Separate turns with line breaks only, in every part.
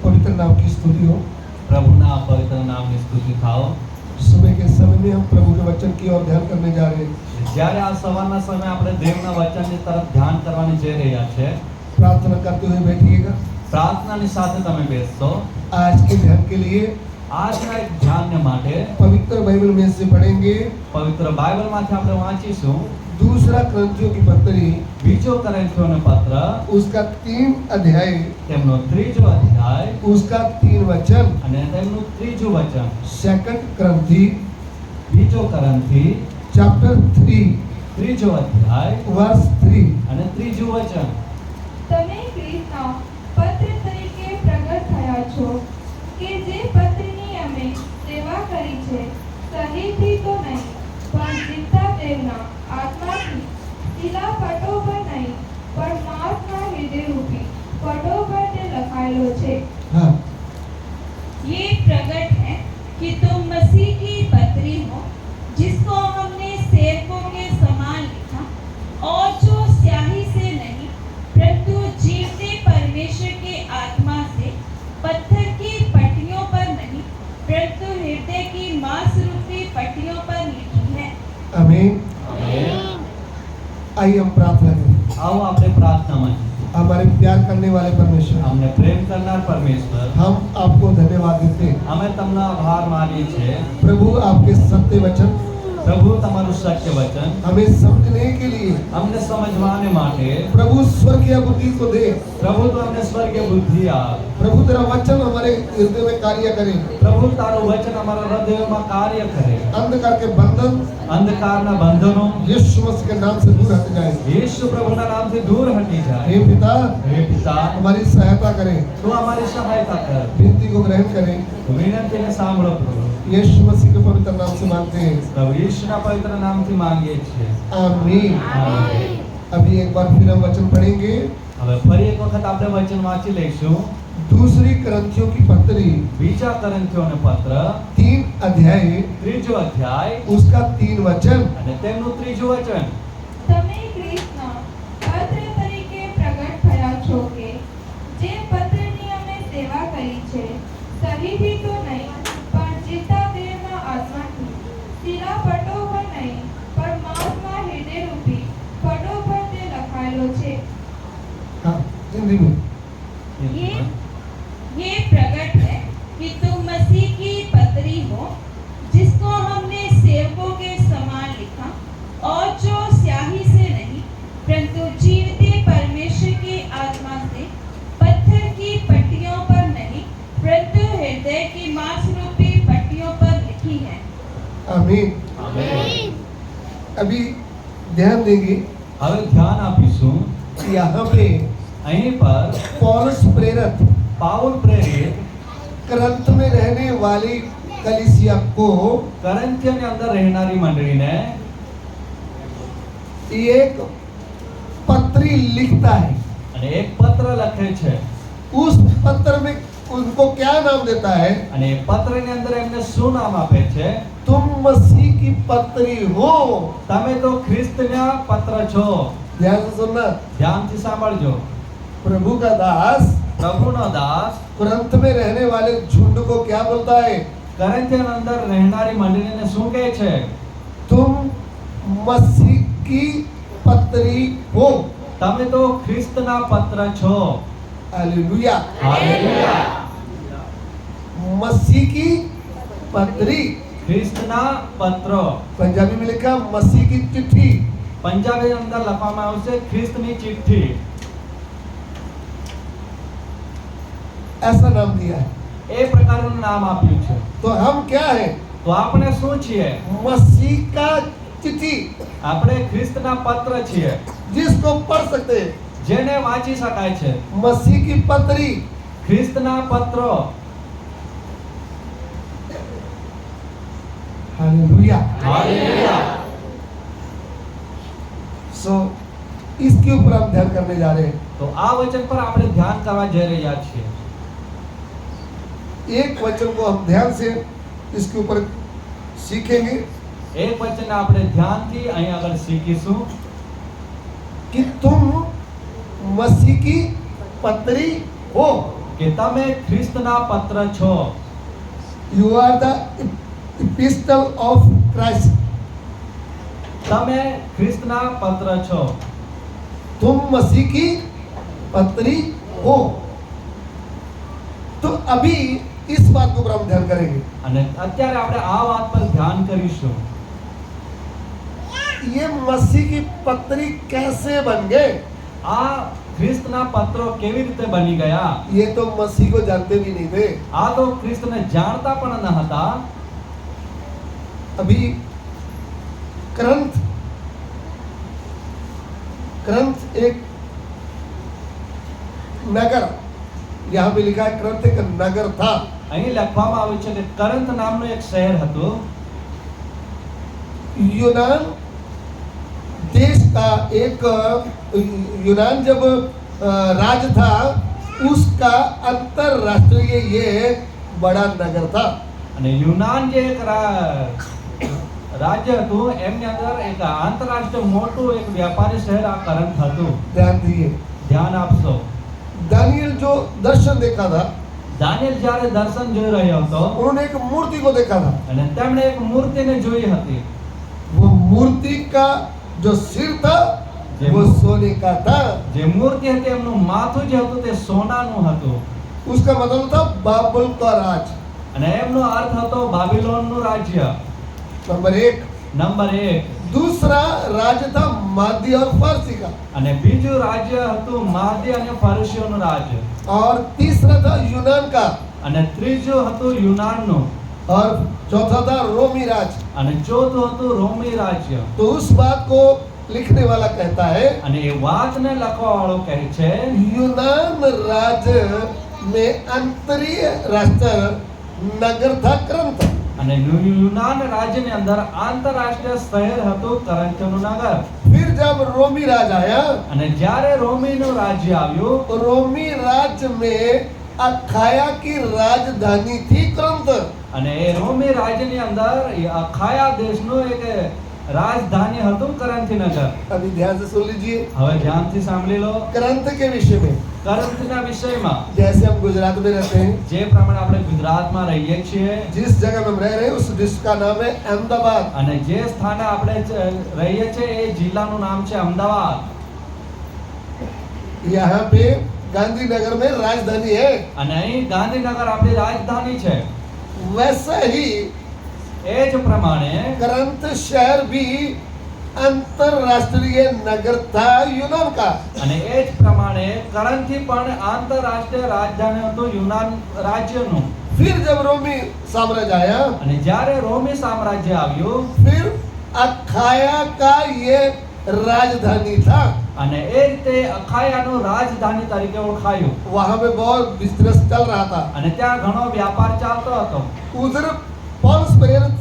पवित्र नाम की स्तुति हो।
પ્રભુના પવિત્ર નામની સ્તુતિ થાઓ।
सुबह के समय में हम प्रभु के वचन की ओर ध्यान करने जा रहे हैं।
જ્યારે આ સવારના સમયે આપણે દેવના વચનની તરફ ધ્યાન કરવાની જઈ રહ્યા છે।
प्रार्थना करते हुए बैठिएगा।
પ્રાર્થનાની સાથે તમે બેસશો।
आज के ध्यान के लिए
આજના એક ધ્યાનને માટે
पवित्र बाइबल में से पढ़ेंगे।
પવિત્ર બાઇબલમાંથી આપણે વાંચીશું
दूसरा ग्रंथियों की पत्री,
બીજો કોરિન્થીયોનો પત્ર,
उसका 3 अध्याय,
તેમનો ત્રીજો અધ્યાય
उसका 3 वचन।
અને તેમનું ત્રીજું વચન।
सेकंड ग्रंथी
બીજો કોરિન્થી
चैप्टर 3
ત્રીજો અધ્યાય
वर्स 3।
અને ત્રીજું વચન।
તમે ખ્રિસ્તના પત્ર તરીકે પ્રગટ થયા છો કે જે પત્રની અમે સેવા કરી છે, શરીરથી તો નહીં પણ જીવતા દેવના આત્માથી, શિલા પટો પર નહીં પણ માસના હૃદય રૂપી પટો પર તે લખાયેલો છે।
हाँ,
ये प्रकट है कि तुम मसीह की पत्री हो, जिसको हमने सेवकों के समान लिखा, और जो स्याही से नहीं परंतु जीवते परमेश्वर के आत्मा से, पत्थर की पट्टियों पर नहीं परंतु हृदय की मांस रूपी पट्टियों पर लिखी है।
आमीन। आइए हम प्रार्थना करें।
આવો આપણે પ્રાર્થનામાં જઈએ।
हमारे प्यार करने वाले परमेश्वर,
અમને પ્રેમ કરનાર પરમેશ્વર,
हम आपको धन्यवाद देते हैं।
અમે તમને આભાર માનીએ છીએ।
प्रभु आपके सत्य वचन
પ્રભુ તમારું સત્ય વચન
हमें समझने के लिए
અમને સમજવાને માટે
प्रभु स्वर्गीय बुद्धि को दे।
પ્રભુ તો અમને સ્વર્ગીય બુદ્ધિ આપ।
प्रभु तेरा वचन हमारे हृदय में कार्य करे।
પ્રભુ તારું વચન અમારા હૃદયમાં કાર્ય કરે।
अंधकार के बंधन
અંધકારના બંધનો
यीशु मसीह के नाम से दूर हट जाए।
యేసు ప్రభుના નામથી દૂર હટી જાય।
हे पिता,
હે પિતા,
हमारी सहायता करें,
તું અમારી સહાયતા કર।
विनती को ग्रहण करें।
વિનંતીને સાંભળો પ્રભુ।
यीशु मसीह के पवित्र नाम से मांगते हैं,
પ્રભુ యేసుના પવિત્ર નામથી માંગીએ છીએ।
आमीन।
આમીન।
अभी एक बार फिर हम वचन पढ़ेंगे।
હવે ફરી એક વખત આપણે વચન વાંચી લઈશું।
दूसरी ग्रंथियों की पत्री
બીજા કોરિન્થીયોનો પત્ર
3 अध्याय,
ત્રીજો અધ્યાય
उसका 3 वचन।
અને તેમનું ત્રીજું વચન।
તમે ખ્રિસ્તના પત્ર તરીકે પ્રગટ થયા છો કે જે પત્રની અમે સેવા કરી છે, શરીરથી તો નહીં પણ જીવતા દેવના આત્માથી, શિલા પટો પર નહીં પણ માસના હૃદય રૂપી પટો પર તે લખાયેલો છે।
हाँ, हिंदी में।
ये प्रकट है कि तुम मसीह की पत्री हो, जिसको हमने सेवकों के समान लिखा, और जो स्याही से नहीं परंतु जीवते परमेश्वर की आत्मा से, पत्थर की पट्टियों पर नहीं परंतु हृदय की मांस रूपी पट्टियों पर लिखी है।
आमीन। अभी ध्यान देंगे
હવે ध्यान આપીશું।
कि यहाँ पे
અહીં પર
पौलुस प्रेरित
પાઉલ પ્રેરિત
करंथ में रहने वाली कलीसिया को
કોરિન્થિયાની અંદર રહેનારી મંડળીને
एक पत्री लिखता है।
અને એક પત્ર લખે છે।
उस पत्र में उनको क्या नाम देता है?
અને એ પત્રની અંદર એમને શું નામ આપે છે?
तुम मसीह की पत्री हो।
તમે તો ખ્રિસ્તના પત્ર છો।
ध्यान से सुनना।
ધ્યાનથી સાંભળજો।
प्रभु का दास
પ્રભુનો દાસ
करंथ में रहने वाले झुंड को क्या बोलता है?
કોરિન્થિયાની અંદર રહેનારી મંડળીને શું કહે છે?
तुम मसीह की पत्री हो।
તમે તો ખ્રિસ્તના પત્ર છો।
हालेलुया।
હાલેલુયા।
मसीह की पत्री,
ખ્રિસ્તના પત્રો।
पंजाबी में लिखा मसीह की चिट्ठी।
પંજાબી અંદર લખવામાં આવશે ખ્રિસ્તની ચિઠ્ઠી।
ऐसा नाम दिया है।
એ પ્રકારનું નામ આપ્યું છે।
तो हम क्या है?
તો આપણે શું છીએ?
मसीह का चिट्ठी,
આપણે ખ્રિસ્તના પત્ર છીએ,
जिसको पढ़ सकते हैं।
જેને વાંચી શકાય છે।
मसीह की पत्री,
ખ્રિસ્તના પત્રો।
हालेलुया।
હાલેલુયા।
सो इसके ऊपर हम ध्यान करने जा रहे हैं।
તો આ વચન પર આપણે ધ્યાન કરવા જઈ રહ્યા છીએ।
एक वचन को हम ध्यान से इसके ऊपर सीखेंगे
એક વચન આપણે ધ્યાનથી અહીં આગળ શીખીશું
कि तुम मसीह की पत्री हो।
કે તમે ખ્રિસ્તના પત્ર છો.
You are the epistle of Christ.
તમે ખ્રિસ્તના પત્ર છો.
तुम मसीह की पत्री हो. तो अभी इस बात के ऊपर हम ध्यान करेंगे.
અને અત્યારે આપણે આ વાત પર ધ્યાન કરીશું.
ये मसीह की पत्री कैसे बन गए?
આ ખ્રિસ્તના પત્રો કેવી રીતે બની ગયા?
ये तो मसीह को जानते भी नहीं थे.
આ તો ખ્રિસ્તને જાણતા પણ ન હતા.
अभी करंथ एक नगर, यहाँ पे लिखा है करंथ एक नगर था.
અહીં લખવામાં આવ્યું છે કે કરંથ નામનું એક શહેર હતું.
यूनान देश का एक यूनान जब राज था, उसका अंतरराष्ट्रीय ये बड़ा नगर था.
અને યુનાન જે એક રાજ્ય હતું એમની અંદર એક આંતરરાષ્ટ્રીય મોટું એક વ્યાપારી શહેર આ કરંથ હતું.
ध्यान दीजिए,
ધ્યાન આપશો.
दानियल जो दर्शन देखा था,
દાનિયેલ જ્યારે દર્શન જોઈ રહ્યો હતો
उन्होंने एक मूर्ति को देखा था.
અને તેમણે એક મૂર્તિને જોઈ હતી.
वो मूर्ति का जो सिर था वो सोने का था.
જે મૂર્તિ હતી એમનું માથું જે હતું તે સોનાનું હતું.
उसका मतलब था बाबुल का राज.
અને એમનો અર્થ હતો બાબિલોનનું રાજ્ય.
नंबर एक.
નંબર 1.
दूसरा राज्य था मादी और फारसी का.
અને બીજું રાજ્ય હતું માદી અને ફરસીઓનું રાજ્ય.
और तीसरा था यूनान का.
અને ત્રીજું હતું યુનાનનું.
और चौथा था रोमी राज.
અને ચોથું હતું રોમી રાજ્ય.
तो उस बात को लिखने वाला कहता है
અને એ વાતને લખવાવાળો કહે છે
यूनान राज्य में अंतरीय राष्ट्र नगर था करंथ.
અને યુનાન રાજ્યની અંદર આંતરરાષ્ટ્રીય શહેર હતું કરંથનું નગર.
फिर जब रोमी राज आया,
અને જ્યારે રોમીનું રાજ્ય આવ્યું
तो रोमी राज्य में अखाया की राजधानी थी करंथ.
અને એ રોમી રાજ્યની અંદર એ અખાયા દેશનું એક રાજધાની હતું કરંથી નગર.
अभी ध्यान से सुन लीजिए
હવે ધ્યાનથી સાંભળી લો.
करंथ के विषय में.
કરંથના વિષયમાં
जैसे हम गुजरात में रहते हैं,
જે પ્રમાણે આપણે ગુજરાતમાં રહીએ છીએ
जिस जगह में हम रह रहे हैं उस जिसका नाम है अहमदाबाद.
અને જે સ્થાને આપણે રહીએ છીએ એ જિલ્લાનું નામ છે અમદાવાદ.
यहाँ पे गांधीनगर में राजधानी है.
અને અહીં ગાંધીનગર આપણી રાજધાની છે.
वैसा ही
એ જ પ્રમાણે
करंथ शहर भी अंतरराष्ट्रीय नगर था यूनान का.
અને એ જ પ્રમાણે કરંથી પણ આંતરરાષ્ટ્રીય રાજધાની હતું યુનાન રાજ્યનું.
फिर जब रोमी साम्राज्य आया,
અને જ્યારે રોમી સામ્રાજ્ય આવ્યું
फिर अखाया का ये राजधानी था.
અને એ રીતે અખાયાનું રાજધાની તરીકે ઓળખાયું.
वहां पे बहुत बिजनेस चल रहा था.
અને ત્યાં ઘણો વ્યાપાર ચાલતો હતો.
उधर पौलुस प्रेरित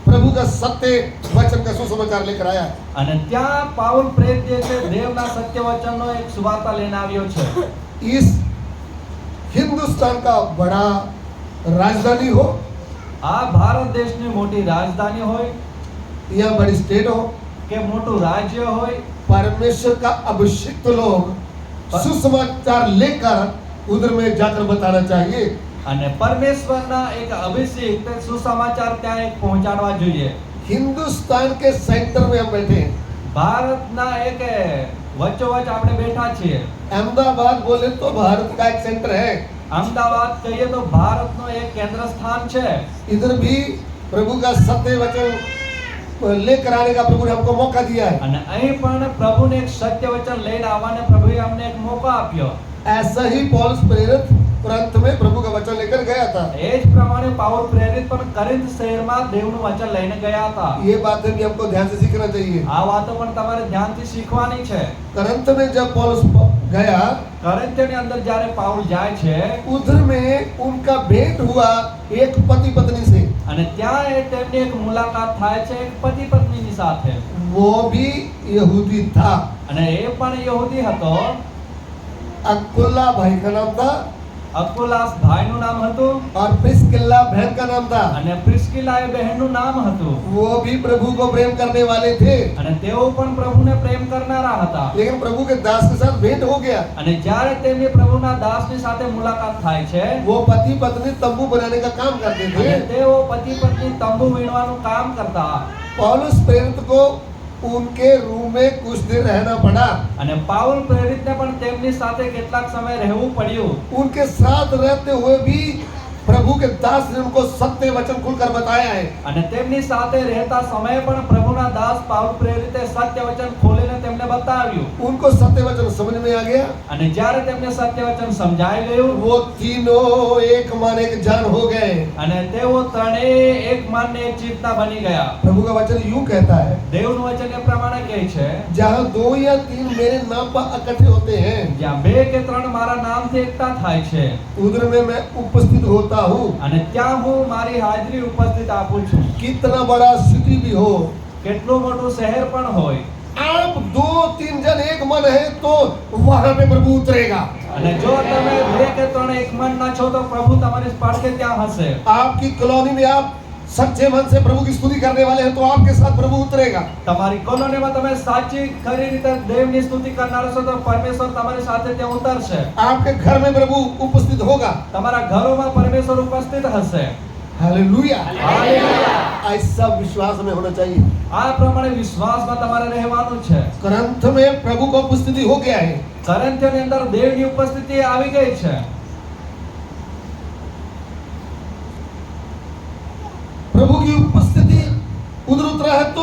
प्रभु का सत्य वचन का सुसमाचार लेकर आया.
અને ત્યાં પાઉલ પ્રેરિત જે છે દેવના સત્ય વચનનો એક સુવાર્તા લઈને આવ્યો છે.
इस हिंदुस्तान का बड़ा राजधानी हो
આ ભારત દેશની મોટી રાજધાની હોય
या बड़ी स्टेट हो,
કે મોટું રાજ્ય હોય,
परमेश्वर का अभिषिक्त लोग सुसमाचार लेकर उधर में जाकर बताना चाहिए.
અને પરમેશ્વરના એક અભિષેક સુસમાચાર ત્યાં એક પહોંચાડવા જોઈએ.
हिंदुस्तान के सेंटर में हम बैठे हैं.
ભારતના એક વચ્ચોવચ આપણે બેઠા છીએ.
अहमदाबाद बोले तो भारत का एक सेंटर है.
અમદાવાદ કહીએ તો ભારતનો એક કેન્દ્ર સ્થાન છે.
इधर भी प्रभु का सत्य वचन लेकर आने का प्रभु ने हमको मौका दिया है.
અને અહીં પણ પ્રભુને એક સત્ય વચન લઈને આવવાને પ્રભુએ અમને એક મોકો આપ્યો.
ऐसा ही पौलुस प्रेरित तुरंत में प्रभु का वचन लेकर गया था.
એ જ પ્રમાણે પાઉલ પ્રેરિત પણ કરિન્થ શહેરમાં દેવનું વચન લઈને ગયા હતા.
ये बातें भी हमको ध्यान से सीखना चाहिए.
આ વાતો પણ તમારે ધ્યાનથી શીખવાની છે.
करंथ में जब पौलुस गया,
કરિન્થની અંદર જ્યારે પાઉલ જાય છે
उधर में उनका भेंट हुआ एक पति पत्नी से.
અને ત્યાં તેમની એક મુલાકાત થાય છે એક પતિ પત્નીની સાથે.
वो भी यहूदी था.
અને એ પણ યહૂદી હતો.
अकुला भाई का नाम था.
અકુલાસ ભાઈનું નામ હતું
और प्रिस्किल्ला बहन का नाम था।
અને પ્રિસ્કિલા એ બહેનનું નામ હતું
वो भी प्रभु को प्रेम करने वाले थे,
અને તેઓ પણ પ્રભુને પ્રેમ કરનારા હતા
लेकिन प्रभु के दास के साथ भेंट हो गया।
અને જ્યારે તેમની પ્રભુના દાસની સાથે મુલાકાત થાય છે
वो पति पत्नी तंबू बनाने का काम करते थे।
અને તેઓ પતિ પત્ની તંબુ વીણવાનું કામ કરતા
पौलुस प्रेरित को उनके रूम में कुछ दिन रहना पड़ा।
અને પાઉલ પ્રેરિતને પણ તેમની સાથે કેટલાક સમય રહેવું પડ્યું
उनके साथ रहते हुए भी प्रभु के दास ने उनको सत्य वचन खुलकर बताया है।
અને તેમની સાથે રહેતા સમયે પણ પ્રભુના દાસ પાઉલ પ્રેરિતે સત્ય વચન ખોલીને તેમને બતાવ્યું
उनको सत्य वचन समझ में आ गया।
અને જ્યારે તેમને સત્ય વચન સમજાઈ ગયું
वो तीनों एक मन एक जान हो गए।
અને તેઓ ત્રણેય એક મન ને એક ચિત્તના બની ગયા
प्रभु का वचन यूं कहता है,
દેવનું વચન એ પ્રમાણે કહે છે
जहाँ 2 या 3 मेरे नाम पर इकट्ठे होते हैं,
જ્યાં 2 કે 3 મારા નામથી એકતા થાય છે
उधर में मैं उपस्थित होता हूँ।
અને ત્યાં હું મારી હાજરી ઉપસ્થિત આપું છું
कितना बड़ा सिटी भी हो,
કેટલું મોટું શહેર પણ હોય
आप 2-3 जन एक मन है तो वहां पे प्रभु उतरेगा।
અને જો તમે 2 કે 3 એક મન ના છો તો પ્રભુ તમારી પાછળ ત્યાં હશે
आपकी कॉलोनी में आप सच्चे मन से प्रभु की स्तुति करने वाले हैं तो आपके साथ प्रभु उतरेगा।
તમારી કોલોનીમાં તમે સાચી ખરી રીતે દેવની સ્તુતિ કરનારા છો તો પરમેશ્વર તમારી સાથે ત્યાં ઉતરશે
आपके घर में प्रभु उपस्थित होगा।
તમારા ઘરોમાં પરમેશ્વર ઉપસ્થિત હશે
हालेलुया।
हालेलुया।
ऐसा विश्वास में होना चाहिए।
આ પ્રમાણે વિશ્વાસમાં તમારે રહેવાનું છે
ग्रंथ में प्रभु को उपस्थिति हो गया है।
કરંથીઓની અંદર દેવની ઉપસ્થિતિ આવી ગઈ છે
प्रभु की उपस्थिति उधर उतरा है तो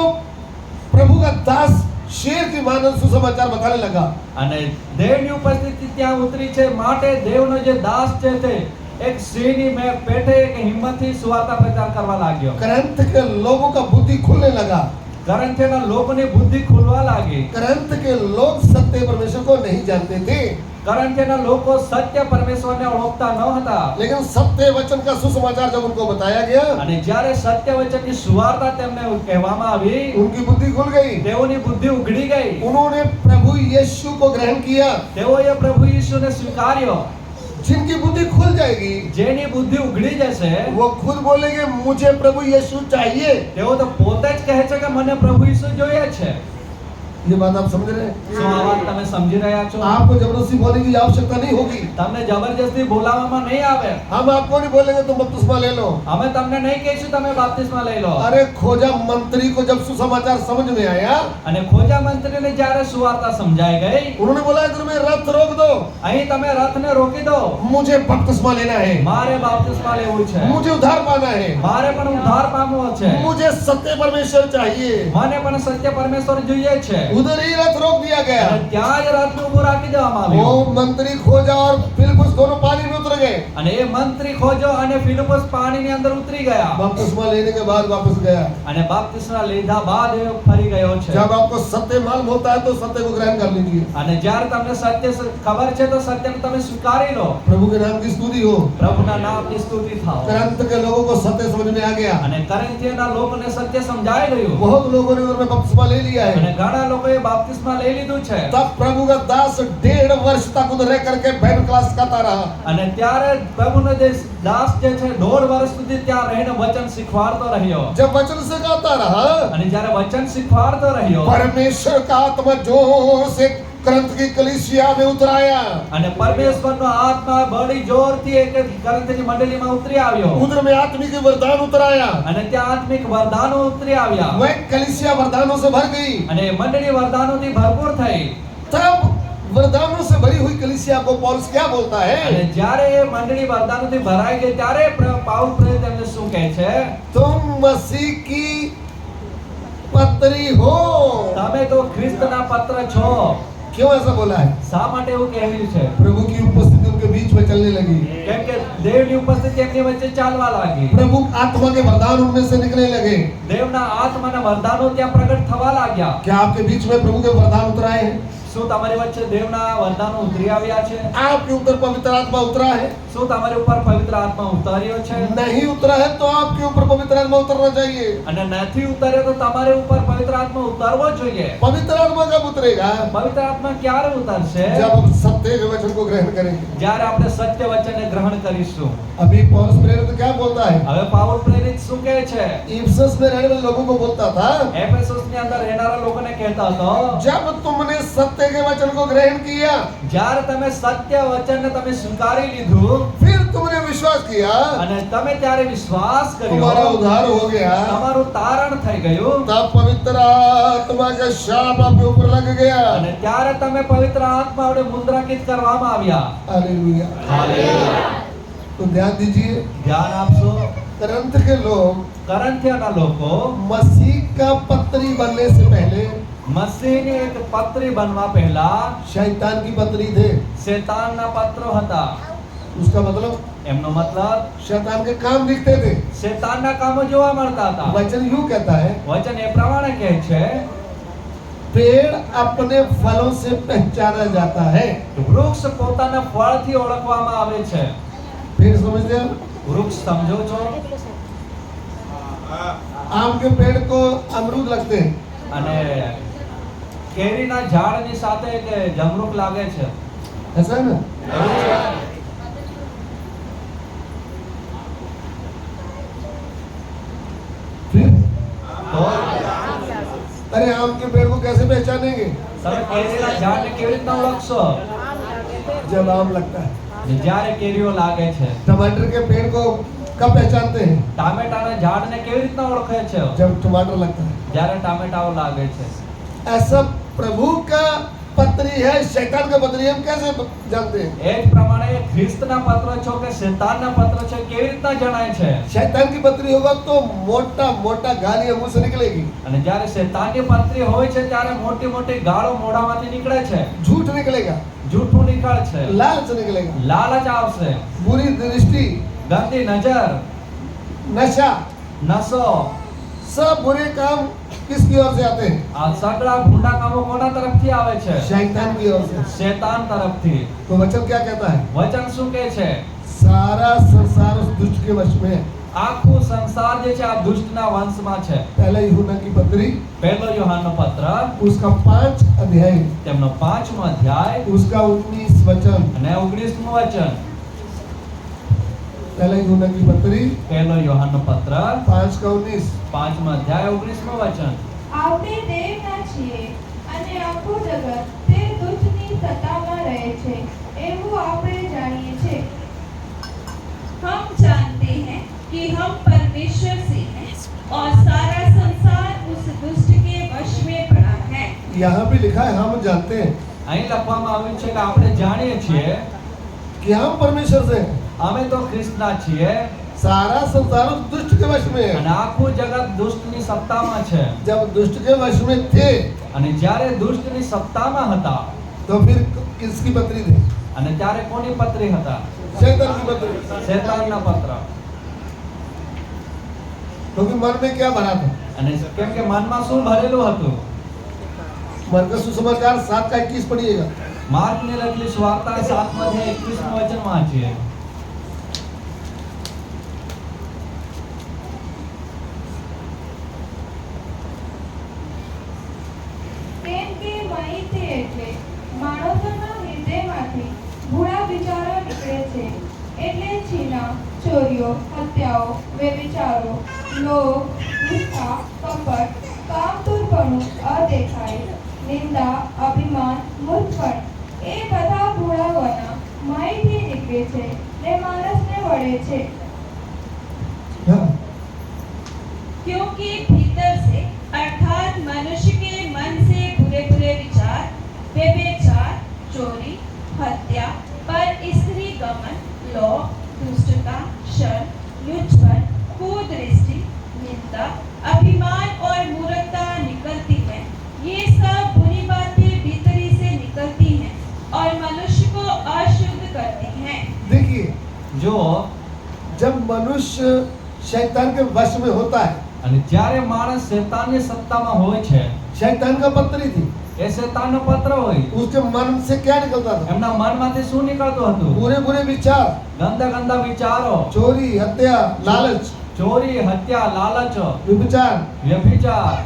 प्रभु का दास शेर की मानव सुसमाचार बताने लगा।
અને દેવની ઉપસ્થિતિ ત્યાં ઉતરી છે માટે દેવનો જે દાસ છે તે એક સિંહની પેટે એક હિંમતથી સુવાર્તા પ્રચાર કરવા लाग्યો
ग्रंथ के लोगों का बुद्धि खुलने लगा।
કરંથીઓના લોકોની બુદ્ધિ ખુલવા લાગી
ग्रंथ के लोग सत्य परमेश्वर को नहीं जानते थे,
કરંથીઓના લોકો સત્ય પરમેશ્વરને ઓળખતા ન હતા
लेकिन सत्य वचन का सुसमाचार जब उनको बताया गया,
અને જ્યારે સત્ય વચનની સુવાર્તા તેમને કહેવામાં આવી
उनकी बुद्धि खुल गई।
તેઓની બુદ્ધિ ઉઘડી ગઈ
उन्होंने प्रभु यीशु को ग्रहण किया।
તેઓએ પ્રભુ ઈસુને સ્વીકાર્યો
जिनकी बुद्धि खुल जाएगी
જેની બુદ્ધિ ઉઘડી જશે
वो खुद बोलेंगे मुझे प्रभु यीशु चाहिए।
તેઓ તો પોતે જ કહે છે કે મને પ્રભુ ઈસુ જોઈએ છે
ये बात आप समझ रहे हैं?
શું આ વાત તમે સમજી રહ્યા છો
आपको जबरदस्ती बोलने की आवश्यकता नहीं होगी।
તમને જબરજસ્તી બોલાવવામાં નહીં આવે
हम आपको नहीं बोलेंगे तुम बपतिस्मा ले लो।
અમે તમને નહીં કહીશું તમે બાપ્તિસ્મા લઈ લો
अरे खोजा मंत्री को जब सुसमाचार समझ में आया,
અને ખોજા મંત્રીને જ્યારે સુવાર્તા સમજાઈ गई
उन्होंने बोला इधर में रथ रोक दो,
અહીં તમે રથને રોકી દો
मुझे बपतिस्मा लेना है,
મારે બાપ્તિસ્મા લેવું છે
मुझे उद्धार पाना है,
મારે પણ ઉદ્ધાર પામવો છે
मुझे सत्य परमेश्वर चाहिए।
મને પણ સત્ય પરમેશ્વર જોઈએ છે
उधर ही रथ रोक दिया गया।
અને ત્યાં જ રથને ઊભું રાખી દેવામાં
वो
આવ્યું
मंत्री खोजा और फिलिप्पुस दोनों पानी में उतर गए।
અને એ મંત્રી ખોજો અને ફિલિપસ પાણીની અંદર ઉતરી ગયા
बपतिस्मा लेने के बाद वापस गया।
અને બાપ્તિસ્મા લીધા બાદ એ ફરી ગયો છે
जब आपको सत्य मालूम होता है तो सत्य को ग्रहण कर लीजिए।
અને જ્યારે તમને સત્ય ખબર છે તો સત્યને તમે સ્વીકારી લો
प्रभु के नाम की स्तुति हो।
પ્રભુના નામની સ્તુતિ થાઓ
ग्रंथ के लोगों को सत्य समझ में आ गया।
અને કરંથીઓના લોકોને સત્ય સમજાઈ ગયું
बहुत लोगों ने उधर में बपतिस्मा ले लिया
અને
है।
ઘણા લોકોએ બાપ્તિસ્મા લઈ લીધું છે
तब प्रभु का दास 1.5 वर्ष तक उधर रह करके बाइबल क्लास करता रहा।
અને ત્યારે પ્રભુનો જે દાસ જે છે 1.5 વર્ષ સુધી ત્યાં રહીને વચન શીખવાડતો રહ્યો
जब वचन सिखाता रहा,
અને જ્યારે વચન શીખવાડતો રહ્યો
परमेश्वर का आत्मा जोर से ग्रंथ की कलीसिया में उतराया।
અને પરમેશ્વરનો આત્મા બડી જોરથી એક કરંથીની મંડળીમાં ઉતરી આવ્યો
उधर में आत्मिक वरदान उतराया।
અને ત્યાં આત્મિક વરદાનો ઉતરી આવ્યા
वह कलीसिया वरदानों से भर गई।
અને એ મંડળી વરદાનોથી ભરપૂર થઈ
तब वरदानों से भरी हुई कलीसिया को पौलुस क्या बोलता
અને
है?
જ્યારે એ મંડળી વરદાનોથી ભરાઈ ગઈ ત્યારે પાઉલ પ્રેરિત એમને શું કહે છે
तुम मसीह की पत्री हो।
તમે તો ખ્રિસ્તના પત્ર છો
क्यों ऐसा बोला है?
શા માટે એવું કહેલું છે
प्रभु की उपस्थिति उनके बीच में चलने लगी।
કેમ કે દેવની ઉપસ્થિતિ એમની વચ્ચે ચાલવા લાગી
प्रभु आत्मा के वरदान उनमें से निकलने लगे।
દેવના આત્માના વરદાનો ત્યાં પ્રગટ થવા લાગ્યા
क्या आपके बीच में प्रभु के वरदान उतराए हैं?
શું તમારી વચ્ચે દેવના વરદાનો ઉતરી આવ્યા છે?
आपके ऊपर पवित्र आत्मा उतरा है?
શું તમારી ઉપર પવિત્ર આત્મા ઉતાર્યો છે?
नहीं उतरा है तो आपके ऊपर पवित्र आत्मा उतरना चाहिए।
અને નથી ઉતાર્યો તો તમારી ઉપર પવિત્ર આત્મા ઉતારવો જોઈએ।
पवित्र आत्मा कब उतरेगा?
પવિત્ર આત્મા ક્યારે ઉતરશે?
जब हम सत्य के वचन को ग्रहण करेंगे।
જ્યારે આપણે સત્ય વચનને ગ્રહણ કરીશું।
अभी पौलुस प्रेरित क्या बोलता है?
હવે પાઉલ પ્રેરિત શું કહે છે?
इफिसस में रहने वाले लोगों को बोलता था,
એફેસસની અંદર રહેનારા લોકોને કહેતો હતો,
जब तुमने सत्य के वचन को ग्रहण किया,
જ્યારે તમે સત્ય વચનને તમે સ્વીકારી લીધું
फिर तुमने विश्वास किया,
અને તમે ત્યારે વિશ્વાસ
तुम्हारा
કર્યો,
उद्धार हो गया,
તમારું તારણ થઈ ગયું
तब पवित्र आत्मा का शाप आपके ऊपर लग गया।
અને ત્યારે તમે પવિત્ર આત્મા વડે મુદ્રાંકિત કરવામાં આવ્યા।
हालेलुया।
હાલેલુયા।
तो ध्यान दीजिए,
ધ્યાન આપશો।
करंथ के लोग
કરંથિયાના લોકો
मसीह का पत्री बनने से पहले
મસીહની એક પત્રી બનવા પહેલા
शैतान की पत्री थे।
શેતાનના પત્રો હતા।
उसका मतलब
એમનો મતલબ
शैतान के काम दिखते थे।
શેતાનના કામો જોવા મળતા હતા।
वचन यूं कहता है,
વચન એ પ્રમાણે કહે છે,
पेड़ अपने फलों से पहचाना जाता है।
વૃક્ષ પોતાના ફળથી ઓળખવામાં આવે છે।
पेड़ समझते हैं?
વૃક્ષ સમજો છો?
आम के पेड़ को अमरूद लगते हैं,
અને કેરીના ઝાડની સાથે કે જમરૂક લાગે છે,
ऐसा है ना?
એવું છે?
फिर
તો
अरे आम के पेड़ को कैसे पहचानेंगे?
તમે કેરીના ઝાડને કેવી રીતના ઓળખશો?
जब आम लगता है।
જ્યારે કેરીઓ લાગે છે।
टमाटर के पेड़ को कब पहचानते हैं?
ટામેટાના ઝાડને કેવી રીતના ઓળખે છે?
जब टमाटर लगता है।
જ્યારે ટામેટાઓ લાગે છે।
ऐसा प्रभु का पत्री है, शैतान का पत्री हम कैसे जानते हैं?
એ જ પ્રમાણે ખ્રિસ્તના પત્ર છો કે શેતાનના પત્ર છે કેવી રીતના જણાય છે?
शैतान की पत्री होगा तो मोटा मोटा गालियां मुंह से निकलेगी,
અને જ્યારે શેતાનની પત્રી હોય છે ત્યારે મોટી મોટી ગાળો મોઢામાંથી નીકળે છે,
झूठ निकलेगा,
જૂઠું નીકળશે,
लालच निकलेगा,
લાલચ આવશે,
बुरी दृष्टि,
ગંદી નજર,
नशा,
નશો,
सब बुरे काम किसकी ओर से आते हैं?
આ સગળા ભૂંડા કામો કોના તરફથી આવે છે?
शैतान की ओर से।
શેતાન તરફથી।
तो वचन क्या कहता है?
વચન શું કહે છે?
सारा संसार उस दुष्ट के वश में है।
આખું સંસાર જે છે આ દુષ્ટના વંશમાં છે।
पहला यूहन्ना की पत्री,
પહેલો યોહાનનો પત્ર
उसका 5 अध्याय,
તેમનો 5મો અધ્યાય
उसका 19 वचन।
અને 19મું વચન।
पहला यूहन्ना की पत्री
પહેલો યોહાનનો પત્ર
5 का 19।
5મો અધ્યાય 19મું વચન।
આપણે દેવના છીએ અને આખું જગત તે દુષ્ટની સત્તામાં રહે છે એવું આપણે જાણીએ છીએ।
हम जानते हैं कि हम परमेश्वर से हैं और सारा संसार उस दुष्ट के वश में पड़ा है।
यहाँ भी लिखा है हम जानते हैं
અહીં લખવામાં આવ્યું છે કે આપણે જાણીએ છીએ
कि हम परमेश्वर से हैं।
અમે તો ખ્રિસ્તના છીએ
सारा संसार उस दुष्ट के वश में है।
અને આખું જગત દુષ્ટની સત્તામાં છે।
जब दुष्ट के वश में थे
અને જ્યારે દુષ્ટની સત્તામાં હતા
तो फिर किसकी पत्री थी?
અને ત્યારે કોની પત્રી હતા?
शैतान की पत्री।
શેતાનના પત્ર।
क्योंकि मन में क्या भरा था?
અને કેમ કે મનમાં શું ભરેલું હતું?
मन का सुसमाचार 7 का 21 पढ़िएगा।
માર્કની લખેલી સુવાર્તા 7મો અધ્યાય 21મું વચન વાંચીએ।
કેમ કે માહિતી એટલે માણસોના હૃદયમાંથી બુરા વિચારો નીકળે છે, એટલે છીના, ચોરીઓ, હત્યાઓ, વ્યભિચારો, લોભ, ઈર્ષા, કપટ, કામતુરપણું, અદેખાઈ, નિંદા, અભિમાન, મૂર્ખપણ એ બધા ભૂલાવાના માહિતી નીકળે છે ને માણસને વળે છે।
हाँ।
क्योंकि भीतर से अर्थात मनुष्य के मन से बुरे बुरे विचार, व्यभिचार, चोरी, हत्या, पर स्त्री गमन, लोभ, दुष्टता, शर, लुचपन, कुदृष्टि, निंदा, अभिमान और मूर्खता निकलती है। ये सब बुरी बातें भीतरी से निकलती हैं और मनुष्य को अशुद्ध करती हैं।
देखिए,
જો
जब मनुष्य शैतान के वश में होता है,
અને જ્યારે માણસ શેતાનની સત્તામાં હોય છે,
शैतान का पत्री थी,
એ શેતાનનો પત્ર હોય.
उसके मन से क्या निकलता था?
એમના મનમાંથી શું નીકળતું હતું?
बुरे बुरे विचार,
ગંદા ગંદા વિચારો,
चोरी, हत्या, लालच,
ચોરી, હત્યા, લાલચ,
व्यभिचार,
વ્યભિચાર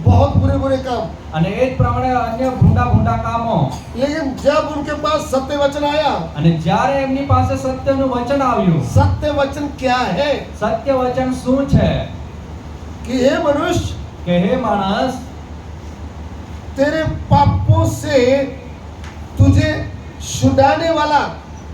बहुत बुरे बुरे काम।
અને એ જ પ્રમાણે અન્ય ભૂંડા ભૂંડા કામો.
लेकिन जब उनके पास सत्य वचन आया,
અને જ્યારે એમની પાસે સત્યનું વચન આવ્યું,
सत्य वचन क्या है?
સત્ય વચન શું છે?
कि हे मनुष्य,
કે હે માણસ,
तेरे पापों से तुझे छुड़ाने वाला,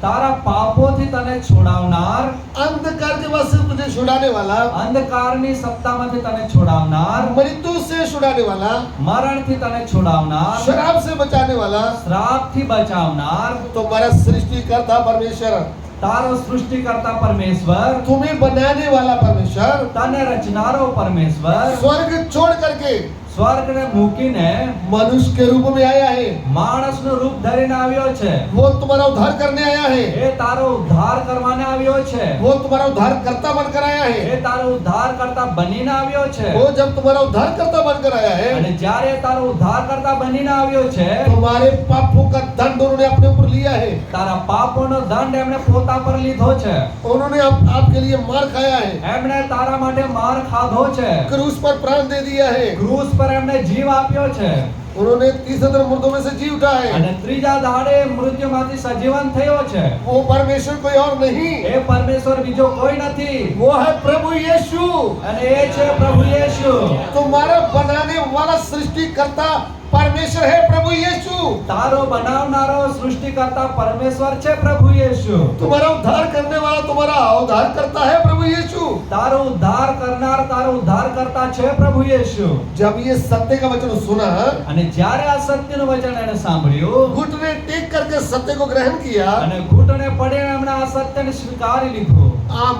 તારા પાપોથી તને છોડાવનાર,
अंधकार के वश से तुझे छुड़ाने वाला,
અંધકારની સત્તામાંથી તને છોડાવનાર,
मृत्यु से छुड़ाने वाला,
મરણથી તને છોડાવનાર,
शराब से बचाने वाला,
શ્રાપથી બચાવનાર,
तुम्हारा सृष्टिकर्ता परमेश्वर,
તારો સૃષ્ટિકર્તા પરમેશ્વર,
तुम्हें बनाने वाला परमेश्वर,
તને રચનારો પરમેશ્વર,
स्वर्ग छोड़ करके
સ્વર્ગને મૂકીને
मनुष्य के रूप में आया है।
માણસનું રૂપ ધરીને આવ્યો છે.
वो तुम्हारा उद्धार करने आया है।
એ તારો ઉદ્ધાર કરવાને આવ્યો છે.
वो तुम्हारा उद्धार करता बनकर आया है।
એ તારો ઉદ્ધાર કરતા બનીને આવ્યો છે.
वो जब तुम्हारा उद्धार करता बनकर आया है,
અને જ્યારે તારો ઉદ્ધાર કરતા બનીને આવ્યો છે,
तुम्हारे पापों का दंड उन्होंने अपने ऊपर लिया है।
તારા પાપોનો દંડ એમણે પોતા પર લીધો છે.
उन्होंने आपके लिए मार खाया है,
એમણે તારા માટે માર ખાધો છે.
क्रूस पर प्राण दे दिया है।
ક્રૂસ પર એમણે જીવ આપ્યો છે.
उन्होंने 30 मुर्दों में से जी उठा है।
અને ત્રીજા દાડે મૃત્યુમાંથી સજીવન થયો છે.
वो परमेश्वर कोई और नहीं,
એ પરમેશ્વર બીજો કોઈ નથી.
वो है प्रभु यीशु,
અને એ છે પ્રભુ યેશુ.
तुम्हारा बनाने वाला सृष्टिकर्ता परमेश्वर है प्रभु यीशु।
તારો બનાવનારો સૃષ્ટિકર્તા પરમેશ્વર છે પ્રભુ યેશુ.
तुम्हारा उद्धार करने वाला तुम्हारा उद्धार करता है प्रभु यीशु।
તારો ઉદ્ધાર કરનાર તારો ઉદ્ધાર કરતા છે પ્રભુ યેશુ.
जब ये सत्य का वचन सुना,
અને જ્યારે આ સત્યનું વચન એણે સાંભળ્યું,
घुटने टेक करके सत्य को ग्रहण किया,
અને ઘૂંટણે પડીને એમણે આ સત્યને સ્વીકારી લીધું.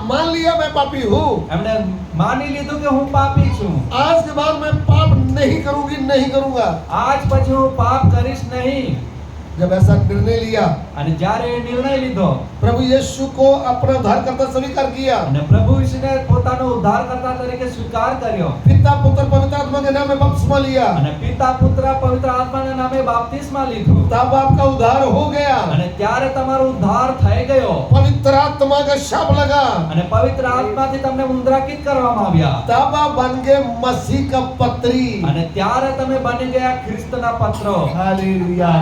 मान लिया मैं पापी हूँ,
એમણે માની લીધું કે હું પાપી છું.
आज के बाद मैं पाप नहीं करूंगी, नहीं करूंगा।
આજ પછી હું પાપ કરીશ નહીં.
जब ऐसा निर्णय लिया,
અને જ્યારે એ નિર્ણય લીધો,
प्रभु यीशु को अपना उद्धारकर्ता स्वीकार किया,
અને પ્રભુ ઈસુને પોતાનો ઉદ્ધારકર્તા તરીકે સ્વીકાર કર્યો,
पिता पुत्र पवित्र आत्मा के नाम में बपतिस्मा लिया,
અને પિતા પુત્ર પવિત્ર આત્માના નામે બાપ્તિસ્મા લીધું,
तब आपका उद्धार हो गया।
અને ત્યારે તમારો ઉદ્ધાર થઈ ગયો,
पवित्र आत्मा का शाप लगा,
અને પવિત્ર આત્માથી તમને મુદ્રાંકિત કરવામાં આવ્યા,
तब आप बन गए मसीह का पत्री।
અને ત્યારે તમે બની ગયા ખ્રિસ્તના પત્રો.
हालेलुया।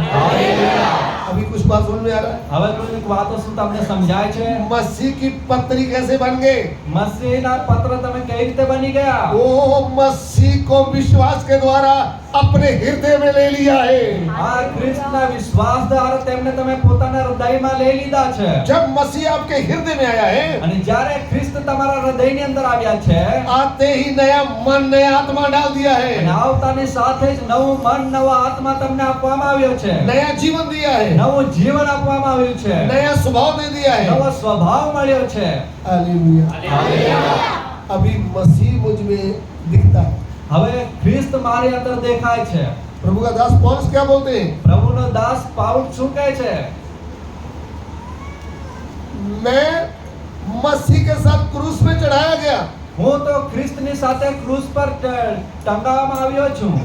अभी कुछ बात समझ में आ रहा है?
હવે કોઈ વાતો શું તમને સમજાય છે?
मसीह की पत्री कैसे बन गए?
મસીહના પત્ર તમે કઈ રીતે બની ગયા?
वो मसीह को विश्वास के द्वारा अपने हृदय में ले लिया है।
આ ખ્રિસ્તના વિશ્વાસ દ્વારા તેમને તમે પોતાના હૃદયમાં લઈ લીધા છે.
जब मसीह आपके हृदय में आया है,
અને જ્યારે ખ્રિસ્ત તમારા હૃદયની અંદર આવ્યા છે,
आते ही नया मन नया आत्मा डाल दिया
અને
है,
આવતાની સાથે જ નવું મન નવો આત્મા તમને આપવામાં આવ્યો છે,
नया जीवन दिया है,
નવું જીવન આપવામાં આવ્યું છે,
नया स्वभाव दे दिया है।
નવો સ્વભાવ મળ્યો છે.
हालेलुया। अभी मसीह मुझ में दिखता है।
હવે ખ્રિસ્ત મારી અંદર દેખાય છે.
प्रभु का दास पौलुस क्या बोलते हैं?
પ્રભુનો દાસ પાઉલ શું કહે છે?
मैं मसीह के साथ क्रूस में चढ़ाया गया।
હું તો ખ્રિસ્તની સાથે ક્રૂસ પર ટંગાવવામાં આવ્યો છું.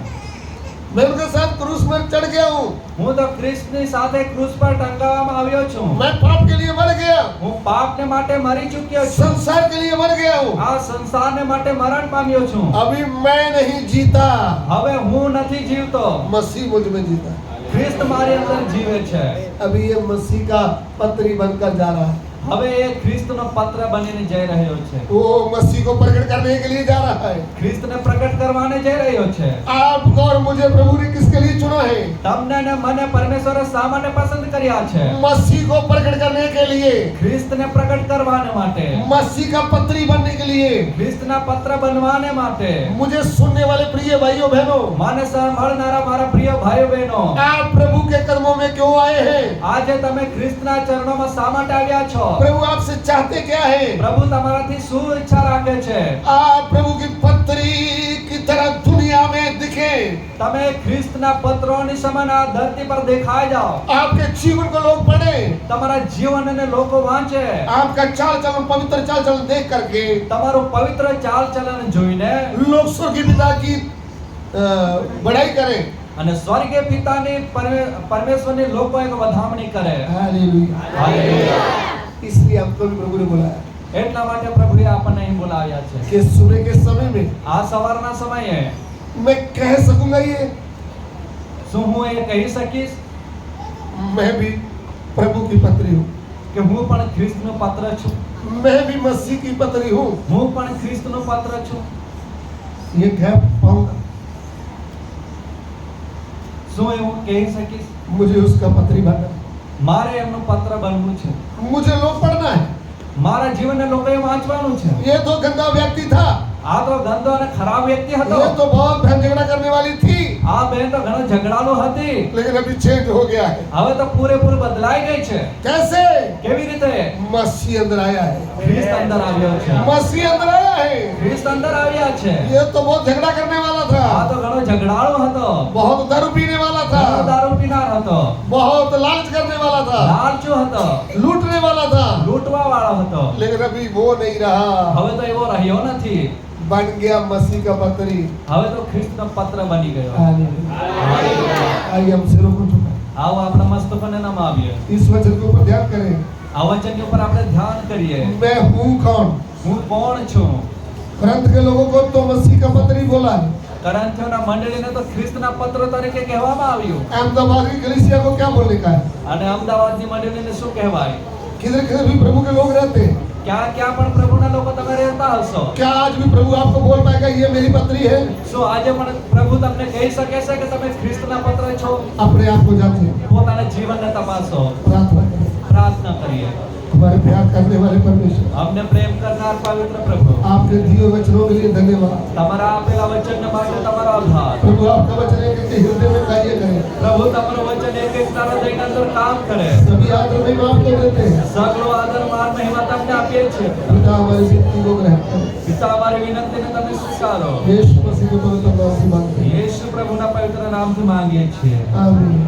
मैं उनके साथ क्रूस में चढ़ गया हूँ।
હું તો ખ્રિસ્તની સાથે ક્રૂસ પર ટંગાવવામાં આવ્યો છું.
मैं पाप के लिए मर गया,
હું પાપને માટે મરી ચૂક્યો છું.
संसार के लिए मर गया हूँ।
આ સંસારને માટે મરણ પામ્યો છું.
अभी मैं नहीं जीता,
હવે હું નથી જીવતો,
मसीह मुझ में जीता।
ખ્રિસ્ત મારી અંદર જીવે છે.
अभी ये मसीह का पत्री बनकर जा रहा है।
હવે એ ખ્રિસ્તનો પત્ર બનીને જઈ રહ્યો છે.
वो मसीह को प्रकट करने के लिए जा रहा है।
ખ્રિસ્તને પ્રગટ કરવાને જઈ રહ્યો છે.
आपको और मुझे प्रभु ने किसके लिए चुना है?
તમને ને મને પરમેશ્વરે શા માટે પસંદ કર્યા છે?
मसीह को प्रकट करने के लिए,
ખ્રિસ્તને પ્રગટ કરવાને માટે,
मसीह का पत्री बनने के लिए।
ખ્રિસ્તના પત્ર બનવાને માટે.
मुझे सुनने वाले प्रिय भाइयों बहनों,
મને સાંભળનારા મારા પ્રિય ભાઈઓ બહેનો,
आप प्रभु के कदमों में क्यों आए हैं?
આજે તમે ખ્રિસ્તના ચરણોમાં શા માટે આવ્યા છો?
प्रभु आपसे चाहते क्या है?
પ્રભુ તમારાથી શું ઈચ્છા રાખે છે?
आप प्रभु की पत्री की तरह दुनिया में दिखे,
તમે ખ્રિસ્તના પત્રોની સમાન આ ધરતી પર દેખાઈ જાઓ.
आपके जीवन को लोग पढ़े,
તમારા જીવનને લોકો વાંચે.
आपका चाल चलन पवित्र चाल चलन देख करके
તમારું પવિત્ર ચાલ ચલન જોઈને
लोग स्वर्गीय पिता की बड़ाई करें।
અને સ્વર્ગીય પિતાની પરમેશ્વરની લોકો એક વધામણી કરે.
हालेलुया।
હાલેલુયા.
इसलिए हमको भी प्रभु ने बुलाया
એટલા માટે પ્રભુએ આપણને અહીં બોલાવ્યા છે
कि सुबह के समय में
આ સવારના સમયે
मैं कह सकूंगा ये
શું હું એ કહી શકીશ
मैं भी प्रभु की पत्री हूँ,
કે હું પણ ખ્રિસ્તનો પાત્ર છું,
मैं भी मसीह की पत्री हूँ।
હું પણ ખ્રિસ્તનો પાત્ર છું.
ये कह पाऊंगा,
શું એવું કહી શકીશ?
मुझे उसका पत्री बनना है,
મારે એમનું પાત્ર બનવું છે,
मुझे लोग पढ़ना है।
મારા જીવનને લોકોએ વાંચવાનું છે.
ये तो गंदा व्यक्ति था,
આ તો ગંદો અને ખરાબ વ્યક્તિ હતો.
ये तो बहुत बहन झगड़ा करने वाली थी,
આ બેન તો ઘણો ઝઘડાળુ હતી.
लेकिन अभी चेंज हो गया है।
હવે તો પૂરેપૂર બદલાઈ ગઈ છે.
कैसे?
કેવી રીતે?
मसीह अंदर आया है,
ખ્રિસ્ત અંદર આવ્યો છે.
मसीह अंदर आया है।
ખ્રિસ્ત અંદર આવ્યા છે.
ये तो बहुत झगड़ा करने वाला
આ
था,
તો ઘણો ઝઘડાળુ હતો,
बहुत दारू पीने वाला था,
ઘણો દારૂ પીનાર હતો,
बहुत लालच करने वाला था,
લાલચુ હતો,
लूटने वाला था,
લૂંટવા વાળો હતો.
लेकिन अभी वो नहीं रहा,
હવે તો એવો રહ્યો નથી.
बन गया मसीह का पत्री।
હવે તો ખ્રિસ્તનો પત્ર બની ગયો.
आइए हम सिरों को झुकाएं,
આવો આપણા મસ્તકોને નમાવીએ.
इस वचन के ऊपर ध्यान करें।
આ વચનની ઉપર આપણે ધ્યાન કરીએ.
मैं हूँ कौन?
હું કોણ છું?
करंत के लोगों को तो मसीह का पत्री बोला है,
કરંથીઓના મંડળીને તો ખ્રિસ્તના પત્ર તરીકે કહેવામાં આવ્યું.
अहमदाबाद की कलीसिया को क्या बोलने का है?
અને અમદાવાદની મંડળીને શું કહેવાય?
किधर किधर भी प्रभु के लोग रहते हैं,
ક્યાં ક્યાં પણ પ્રભુના લોકો તમે રહેતા હશો.
क्या आज भी प्रभु आपको बोल पाएगा ये मेरी पत्री है?
શું આજે પણ પ્રભુ તમને કહી શકે છે કે તમે ખ્રિસ્તના પત્ર છો?
अपने आप को जाते हैं,
પોતાના જીવનને તપાસો,
प्रार्थना करें।
પ્રાર્થના કરીએ.
हमारे प्यार करने वाले परमेश्वर,
અમને પ્રેમ કરનાર પવિત્ર પ્રભુ,
आपके दिए वचनों के लिए धन्यवाद।
તમારા આપેલા વચનને માટે તમારો આભાર.
प्रभु आपका वचन एक एक हृदय में कार्य करे,
પ્રભુ તમારું વચન એક એક તારા હૃદયની અંદર કામ કરે.
सभी आदर में आपको देते हैं।
સગળો આદર માન મહિમા તમને આપીએ છીએ.
पिता हमारी जिंदगी को ग्रहण करें,
પિતા અમારી વિનંતીને તમે સ્વીકારો.
यीशु मसीह के पवित्र नाम से मांगते हैं,
યેશુ પ્રભુના પવિત્ર નામથી માંગીએ છીએ.
आमीन।